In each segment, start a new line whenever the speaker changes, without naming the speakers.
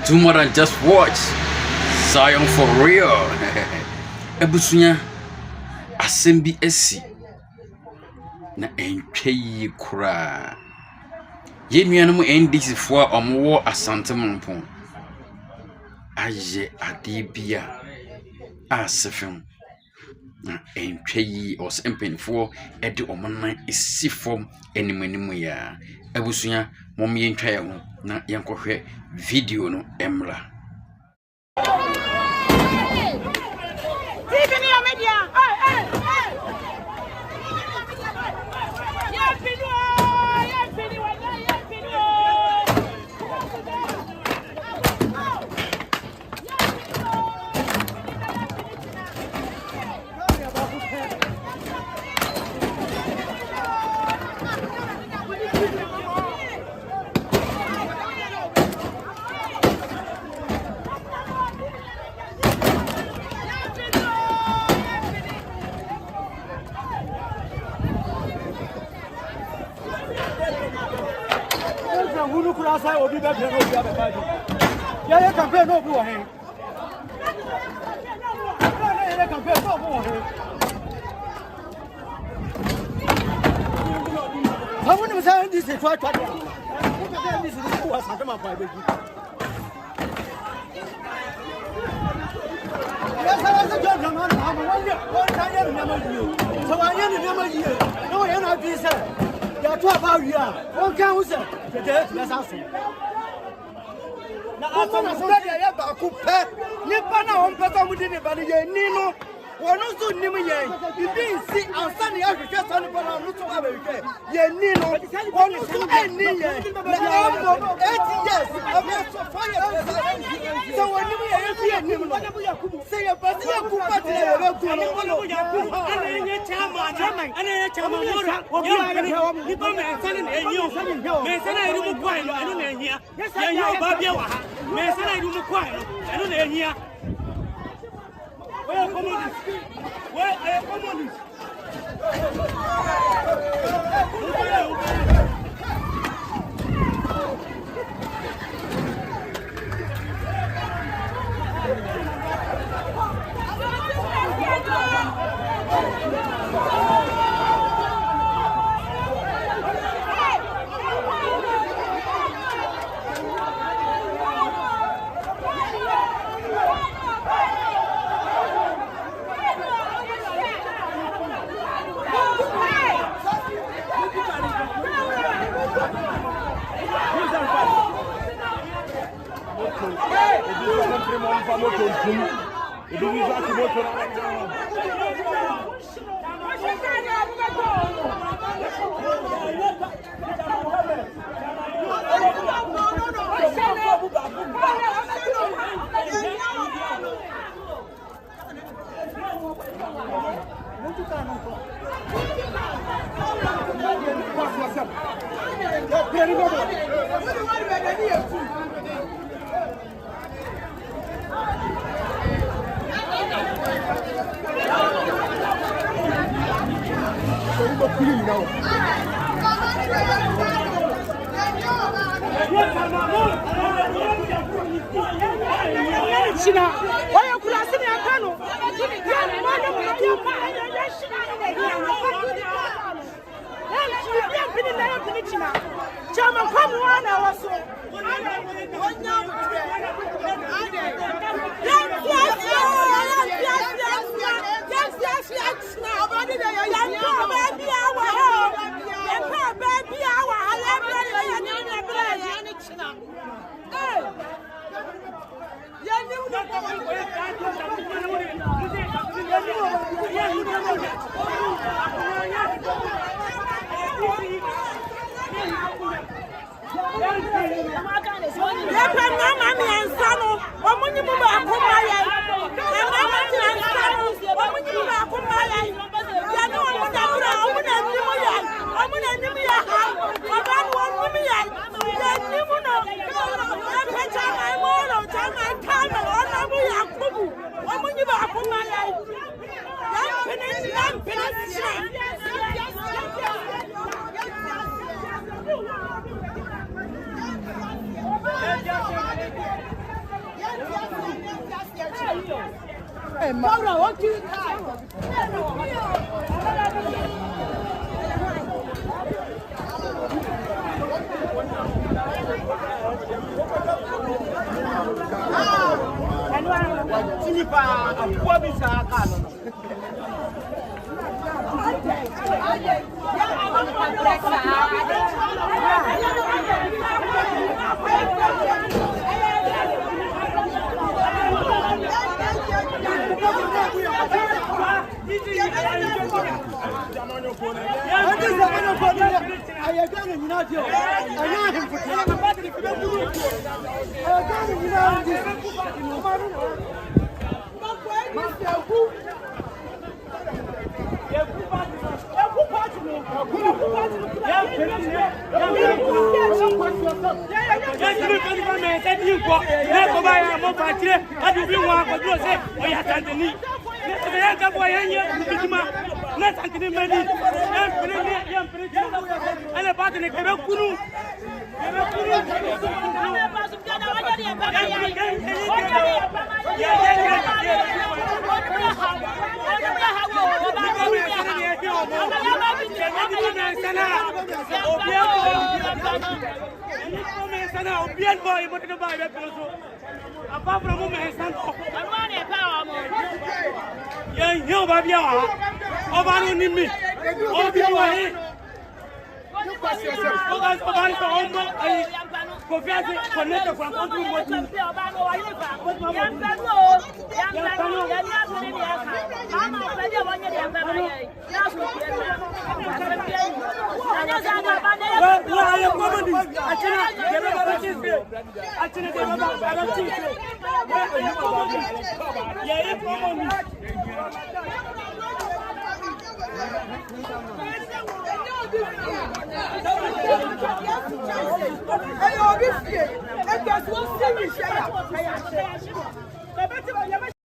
Do more than just watch. Zion for real. Ebusunya asembi esi na entwe yi kura. Ye nuanom NDC fo a omwo asante mampo. Aye ade bia asefem. Na entwe yi osempenfo ede omonan esifom enimanimu ya. Ebusunya mom ye ntwa ye ho na yenkohwe video no emra.
Say obi be no obi abadi ya campaign no obi wo he ya campaign no obi wo he hawo ni say ndi se twa twa wo be ndi se ko asante ma kwa beji ya sa sa jo na na ma wo ta ye ni ma yi so wa ye ni ma yi no ye na bi se ya twa ba wi a wo kan wo se de na sa so na atona so de ya ba ku pe ni pa na on pe to mu di ni ba ni ye ni no wono so ni mu ye bibi nsi ansa ni ahwehwe so ni pa na no to abehwe ye ni no wono so ni ye na ambo 8 years abe so 4 years so woni mu ye ye ni mu no se ye ba se ye ku pa te ye ba ku no wono ana ye chama moro obi a ni pa me sane na enyo me sane iri mu kwai no eno na ehia ye yo ba bia wa ha me sane iri mu kwai no eno na ehia we communist China, why you could see me a canoe? Chama come one hour so. Maura, what you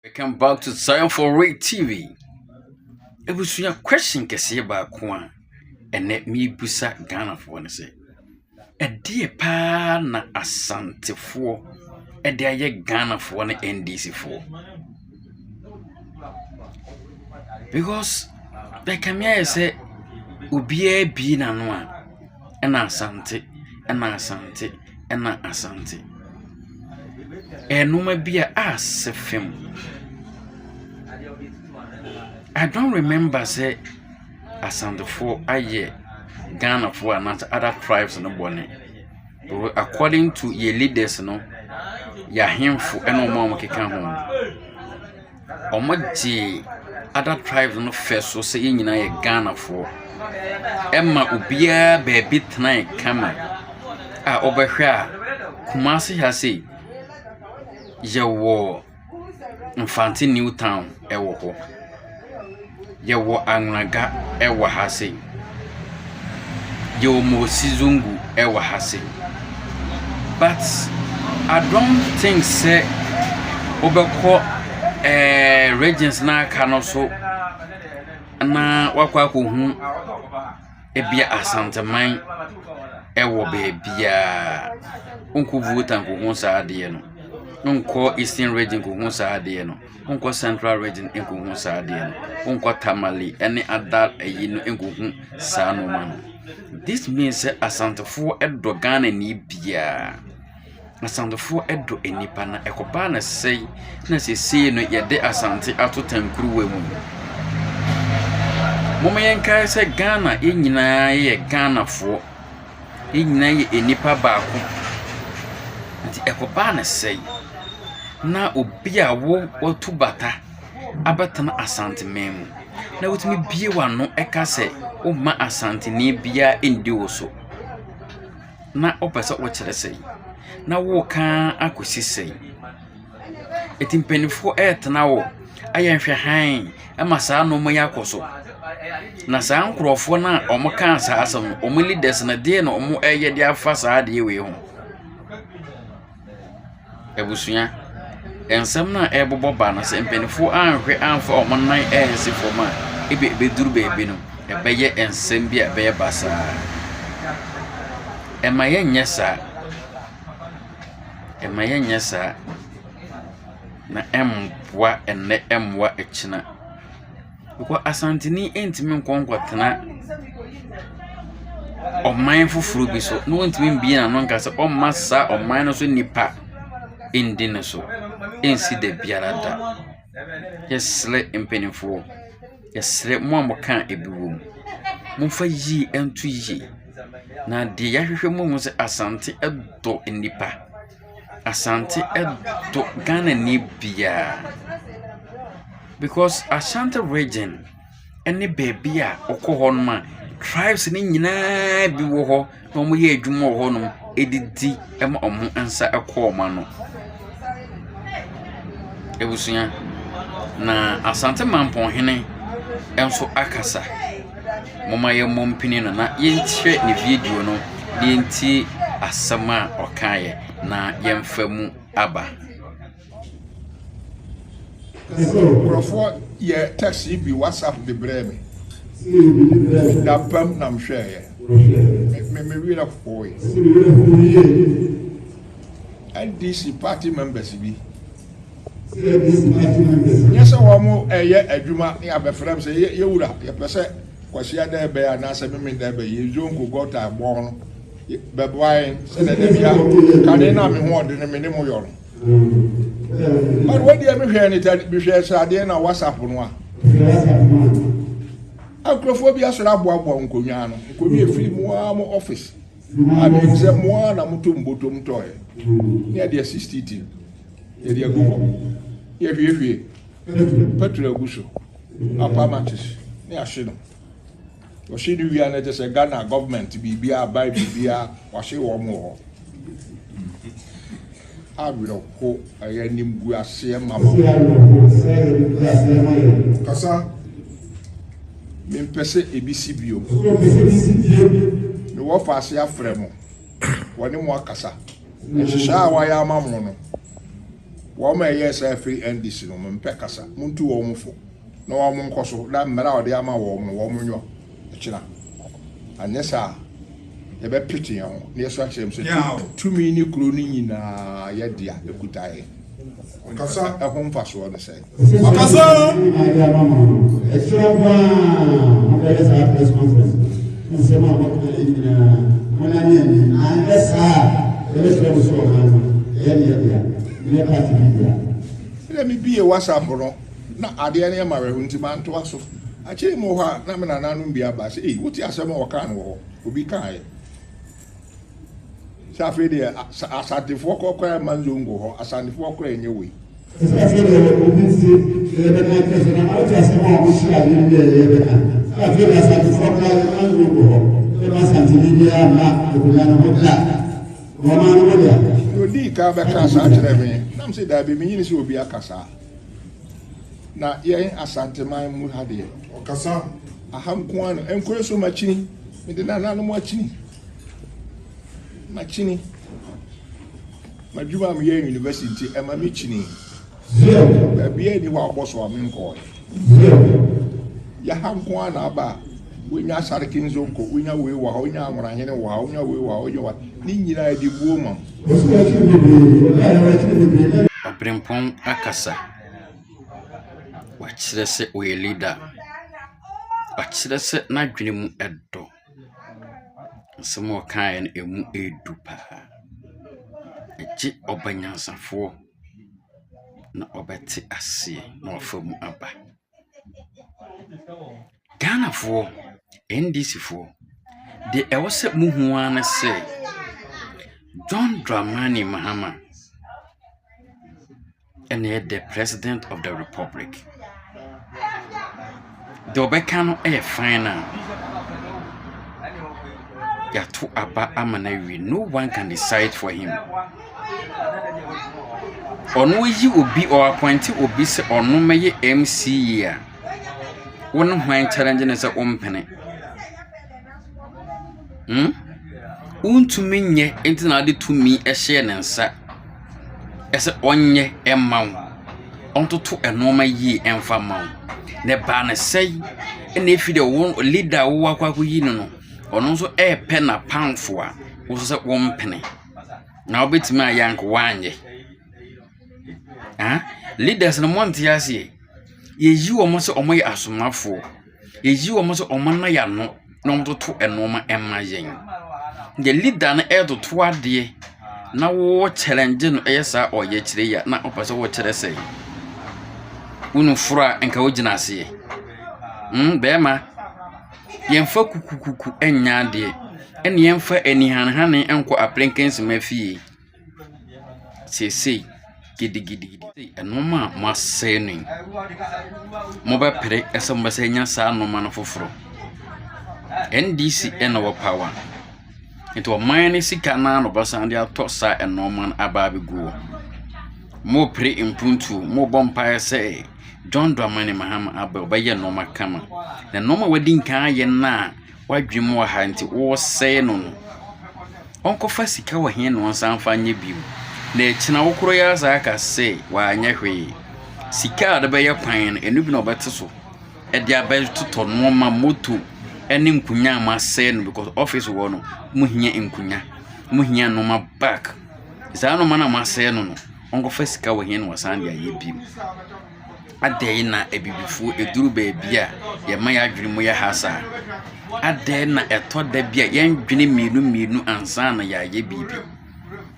Welcome back to Zion for Ray TV. Ebusunya question kese ba ko a ene mi busa Ghana fo ne se. Ede pa na asantefo ede aye Ghana fo ne NDC fo. Because they come here say ubia bi na no a ena asante ena asante enuma bia asefem. I don't remember say asante for aye Ghana for and other tribes no bone. But according to your leaders no ya hemfo eno mo keka ho. Omoji other tribes no first so say nyina ye Ghana for. Emma ubia baby tonight kama a obehwa Kumasi ha say ye wo Mfanti New Town ewo ho. Ye wo Anraga ewo ha say. Ye wo Mosizungu ewo ha say. But I don't think say obeko regions na kano so na wakwa ko hu ebia asanteman ewo bebia unku votan ko hu sa ade no unko Eastern region ko hu sa ade no unko Central region ko hu sa ade no unko Tamale any other no ko hu sa no man. This means asantefo edo Ghana ni bia asantefo edo enipa na ekoba na sei na sei no yede asante atotankuru wa mu. Mama yenka se Ghana enyina ye Ghana fo enyina ye enipa baako nti ekoba na sei na obi a wo tubata abatana asante memu na wotumi bie wano eka se o ma asante ni bia endi oso na opesa wo kire sei na wo ka akosi sei etimpenifo etna wo ayenhwe han ama saa no mo yakoso na saa nkrofo na omo kan saa asem omo leaders na de na omo eye de afa saa de we ho ebusunya ensem na ebobo ba na se mpenifo anhwe anfa omo nan ensi foma ebe duru bebe no ebeye ensem bia ebeye basa emaye nyesa na emwa enne emwa echina because asantini entimi nkonkotena oman fufuru bi so no ntimi bi na no nka se omasa oman no so nipa indi no so ensi de biara da yesle empenifo yesre mo amoka ebiwom momfa yi entu yi na de yahwehwe mo se asante edo nipa asante edo Ghana ni bia because Ashanti region any baby a okohonma tribes ni nyina bi wo ho na mo ye adwuma ho no edidi ema omo ansa ekoma no ebusunya na Asante mampon hene enso akasa moma ye mompini no na yentie ne video no yenti asama okaye na yemfamu aba
Profo ye taxi bi WhatsApp de breme. Da pam na mhwe me wi na foi. NDC party members bi. Yes, wo mo eye adwuma ne abefram se ye wura ye pese kwahia da be ya na se me da be ye zonko gota gbon be boy se na da bia kane na me ho de ne me ne mo yo. But what do you hear anything? Be share Sadia na WhatsApp no a. Acrophobia so abo nkonwa no. Nkonwa free mo office. Abi se mo na mutum botom toy. Near the 60. Ye dia go. Ye hwie. Petrol aguso. Apa matches. Ne ahye no. O she do wi na just say Ghana government bibia buy bibia wa she wo mo ho. Abiro ko ayanim gu ase mama kasa mempese ebisi bio me wo fa ase afremo woni mo akasa ehihia wa ya mamu no wo ma yesa free NDC no mempe kasa muntu wo mfo na wo mo nkoso na mmara ode ama wo mo nyo ekira anyesa ebe piti ya ho ne so akyem so tumi ni kuro ni nyina ya dia ekutae kasa ehon mfaso no sei kasa ile mi biye WhatsApp no na ade ne ma wehu nti man to aso akiri mo ha na me na nanu bia ba se wuti asema wo kan wo obi kan Safi de asante fo kokora manzongo ho asante fo kokora enye we safi de obi si de na kese na o ta se mo shi a ni de safi de asante fo kokora manzongo ho de asante ni ya ma de na mo la mo ma no de odi ka ba ka sa kire me nam se da be me yin se obi akasa na ye asante man mu ha de o kasa aham ko an enkure so machini me de na no mo achini machini majuma mi university e ma mi chini bia ni wa boso am nko ya hanko ana aba wonya sarkin zonko wonya we wa wonya amura hene wa wonya we wa wonya wa ni nyira di buoma
abrempon akasa wachire se we leader wachire se na dwene mu edo Samo kan emu edupa eji obanyansafo na obeti ase na ofamu aba Ghana fo NDC fo de ewose muhuwa na se John Dramani Mahama and the President of the Republic the obekano final Yatu aba amanawi, no one can decide for him. Ono yi obi or appointee obi se ono meye MC ya. One when challenge na se ompene. Untumi nye enti na de tumi ehye ne nsa. Ese onye emmaw. Ontoto enoma yi emfa maw. Ne ba na sei na efi de won leader wo akwa yi no. Ono nso pen na panfo a wo se wo mpene na obetimi ayank wanye Leaders no monte ase. Ye yi omo se omo ye asomafo. Ye yi omo se omo na ya no na omo to enoma emma yen. The leader na e to ade na wo challenge no eyesa oye kire ya na opase wo kire sei. Unu fura enka wo gina ase. Bema yemfa kukukuku enya ade. Ene yemfa enihanhane enko aplenkensi mafie. Sei gidi enoma maseni moba pere esamba senya sa noma no foforo NDC eno power into mine sika na no basande atosa enoma ababe go mo pre impuntu mo bompa say John Dramani Mahama aba obaye noma kama na noma wadi nka ye na wadwem wa ha nti wo say no onko fa sika wa hen no sanfa nya biu na china wokoro ya za ka se wa anya hwe sika de be ye kwan enu bi no bete so e dia be toto no ma moto eni nkunya ma se no because office wo no muhinya nkunya muhinya no ma back za no ma na ma se no onko fa sika wa hen wa san dia ye bi ade na ebibifu eduru ba bia ye ma ya adwene mo ya hasa ade na eto da bia ye ndwene mienu ansa na ya ye bibi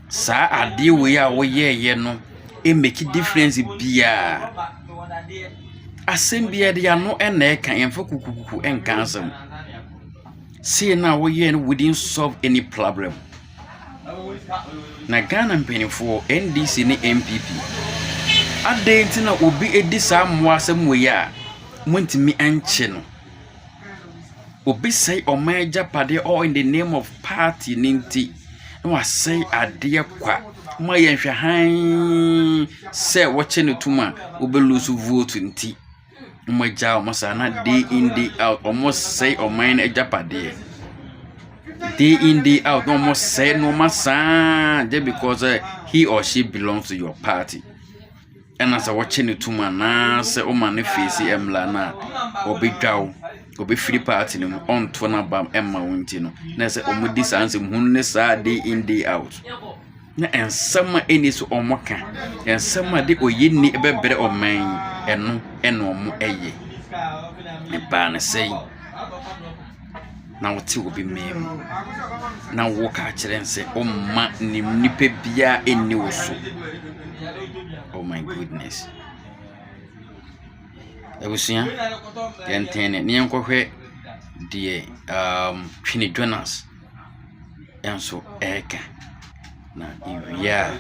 sa ade we a wo ye no e make difference bia asem bia de ya no na e kan yemfa kukukuku enka asem see na wo ye no wouldn't solve any problem na Ghana mpenifo NDC ni MPP ade ntina obi edi sa mo asem we ya montimi anche no obi say omaja pade all in the name of party ninti no I say ade kwa ma yenhwe han say watche no tuma obelusu vote nti umaja omosa na day in day out almost say omine ejapade day in day out almost say no masa just because he or she belongs to your party and as I watching no tuma na say o man face emla na obedwaw obi free party no on to na bam emma wonti no na say omudi sanse hunne sa day in day out na ensama eni so omoka ensama de oyeni ebebere oman eno omo eye ne ba na say na woti obi mem na wo ka kire nse omma nipa bia eni woso. Oh my goodness. Ebusia yentene ni enkohwe die Twini Jonas enso eka na iwia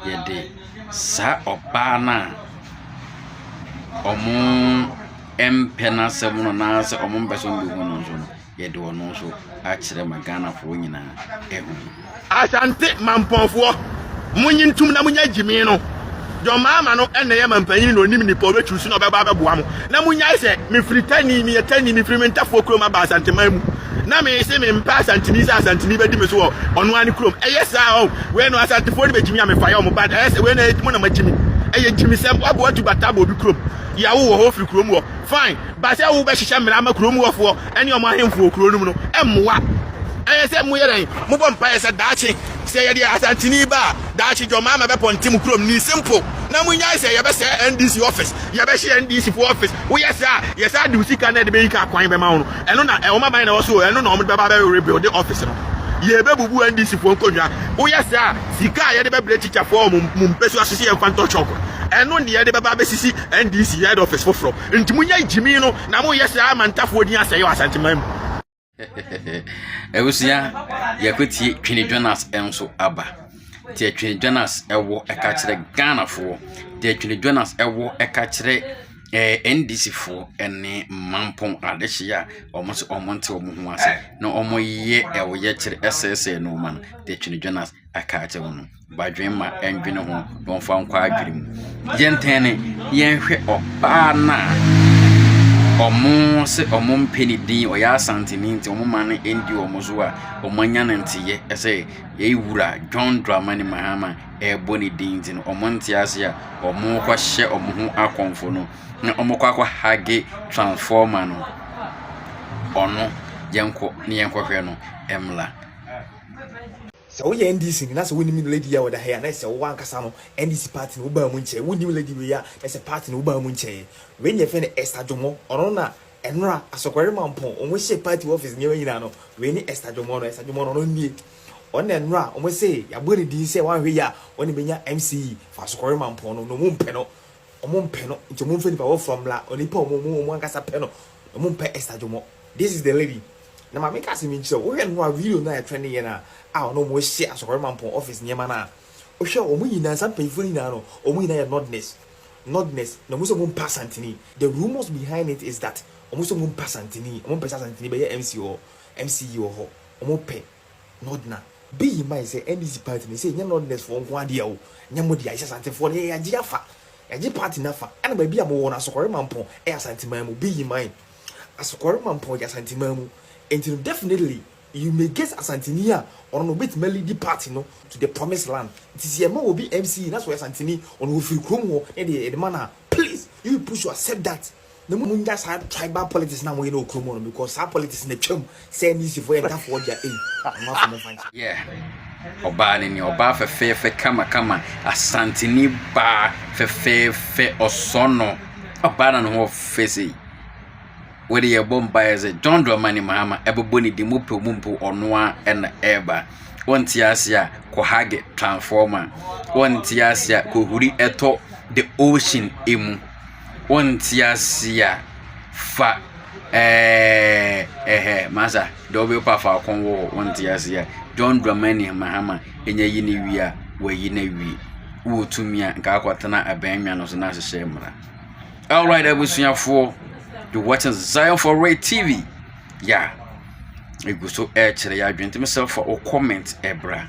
yede sa obana omu empena semuno na se omu mbeso ndu hono nso yede wono so a kire magana fo nyina ehu
asante mamponfo munyintum na munya jimi no Your mama no ene ye mampanyin no nim ni po betu su no beba beboa mo na munya se me fritani mi yetani mi frimentafo krom aba asantema mu na me se me mpa asantini sa asantini bedi me so ono ani krom eye sa o we no asantefo ni bejimi a me fa ya o mo bad eye se we na etimo na majimi eye jimi se abo atu batabo bi krom ya wo ho fri krom wo fine ba se wo be hihya mra ma krom wo fo ene o mo ahemfo krom no emmoa eye se mu ye dan mo bom pa eye se daachi se ye dia asantini ba daachi jo mama be pontim krom ni simple na munya se ye be se NDC office ye be she NDC for office wo yes a do sika na de be ka kwan be ma wo no eno na e wo ma ban na wo so eno na o be ba be rebuild the office no ye be bubu NDC for nkonwa wo yes a sika ye de be bre teacher for mum peso asisi ye kwanto choko eno ne ye de be ba be sisi NDC head office for nti munya jimi no na mo yes a mantafo din aseye wasantemam
Ebusia yakweti Twini Jonas enso aba tie Twini Jonas ewo eka kire Ghana fo tie Twini Jonas ewo eka kire NDC fo ene mampon adehia omonse omonte omo ho ase na omo ye ewo ye kire SSA no man tie Twini Jonas aka kire wono badwenma endwene ho don fa nkwa adwiri mu yentene yenhwe oba na omo se omo mpeni din o ya santini nti omo mane endi omo zo a omanya nantiye ese ye wura John Dramani Mahama boni din nti omo ntiase a omo kwa hye omo ho akonfo no na omo kwa hage transformer no ono yenko ni yenko hwe no emla
So we NDC na so woni lady ya wada here na se wo ankasa no NDC party no ba mu nche woni lady we ya na party no ba mu nche we nye fe ne Esther Jomo ono na enra asokware mampon omo she party office nye nyina no we ni Esther Jomo no nie on enra omo se ya bori di se wan hwe ya oni benya MCE fa asokware mampon no mo mpe no nti mo mfe ni pa from la oni pa omo ankasa pe no mo mpe Esther Jomo. This is the lady. Na ma make us mean so we no video na trending here na no mo share asokware mampon office nyema na o hwe omo nyina san penfoni na no omo nyina ya nodness na mo so mo pass antini. The rumors behind it is that omo so mo pass antini be ya MCE ho omo pe nodna be in mind say NDC party ni say nya nodness for nko ade o nya mo dia isa sante for ya ji afa ya ji party na fa ana ba bia mo wona asokware mampon e asante man mu be in mind asokware mampon ya asante man mu. And definitely you may guess Asantini or no bit melody party no to the promised land. It is here will be MC, that's why Asantini on will feel chromo and the manner. Please, you push to accept that. No moon just had tribal politics now we know chromo because our politics in the chum say easy for and for their aim.
Yeah. Oba ni oba fe kama Asantini ba fe osono oba na no face. Where your bomb is a John Dramani Mahama, Ebony de Mumpu or Noir and Eba. One Tiasia, Kohage Transformer. One Tiasia, Kohuri Eto, the ocean emu. One Tiasia, Fa Masa, Dobby Papa Conwo, one Tiasia, John Dramani Mahama, in your Yinivia, where Yinevi. Woo to me and Kakwatana, a Bamian was not a shame. All right, I wish you for. You're watching Zion for Ray TV. Yeah. It goes so actually I drink myself for a comment ebra.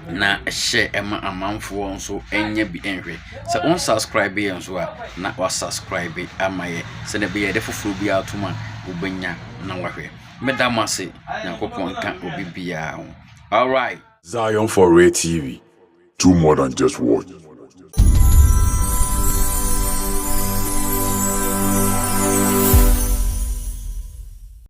Na share amount for so enye bi enhwe. So unsubscribe bi enso a na wa subscribe amaye. Se na be ye defoforo bi atuma ubenya na wahwe. Medamase Yakopon kan obi bia ho. All right.
Zion for Ray TV. Do more than just watch.